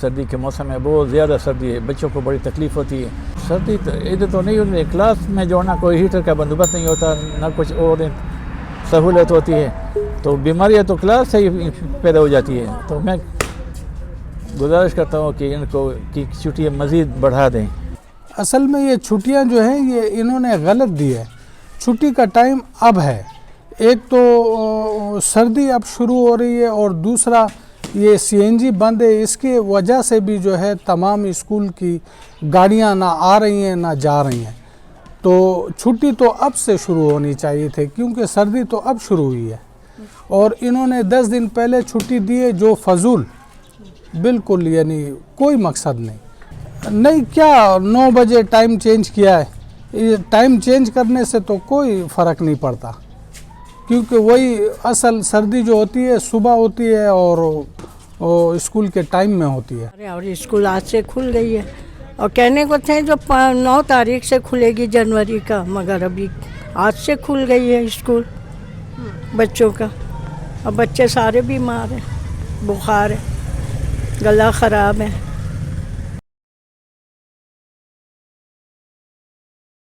سردی کے موسم میں بہت زیادہ سردی ہے، بچوں کو بڑی تکلیف ہوتی ہے. سردی ادھر تو نہیں ہوتی، کلاس میں جو نا کوئی ہیٹر کا بندوبست نہیں ہوتا، نہ کچھ اور سہولت ہوتی ہے، تو بیماریاں تو کلاس سے ہی پیدا ہو جاتی ہے. تو میں گزارش کرتا ہوں کہ ان کو کی چھٹیاں مزید بڑھا دیں. اصل میں یہ چھٹیاں جو ہیں یہ انہوں نے غلط دی ہے. چھٹی کا ٹائم اب ہے. ایک تو سردی اب شروع ہو رہی ہے، اور دوسرا یہ سی این جی بند ہے، اس کی وجہ سے بھی جو ہے تمام اسکول کی گاڑیاں نہ آ رہی ہیں نہ جا رہی ہیں. تو چھٹی تو اب سے شروع ہونی چاہیے تھی، کیونکہ سردی تو اب شروع ہوئی ہے. اور انہوں نے 10 دن پہلے چھٹی دی ہے جو فضول، بالکل یعنی کوئی مقصد نہیں. کیا 9 بجے ٹائم چینج کیا ہے، یہ ٹائم چینج کرنے سے تو کوئی فرق نہیں پڑتا، کیونکہ وہی اصل سردی جو ہوتی ہے صبح ہوتی ہے اور اسکول کے ٹائم میں ہوتی ہے. اور اسکول آج سے کھل گئی ہے، اور کہنے کو تھے جو 9 تاریخ سے کھلے گی جنوری کا، مگر ابھی آج سے کھل گئی ہے اسکول بچوں کا. اب بچے سارے بیمار ہیں، بخار ہے، گلا خراب ہے.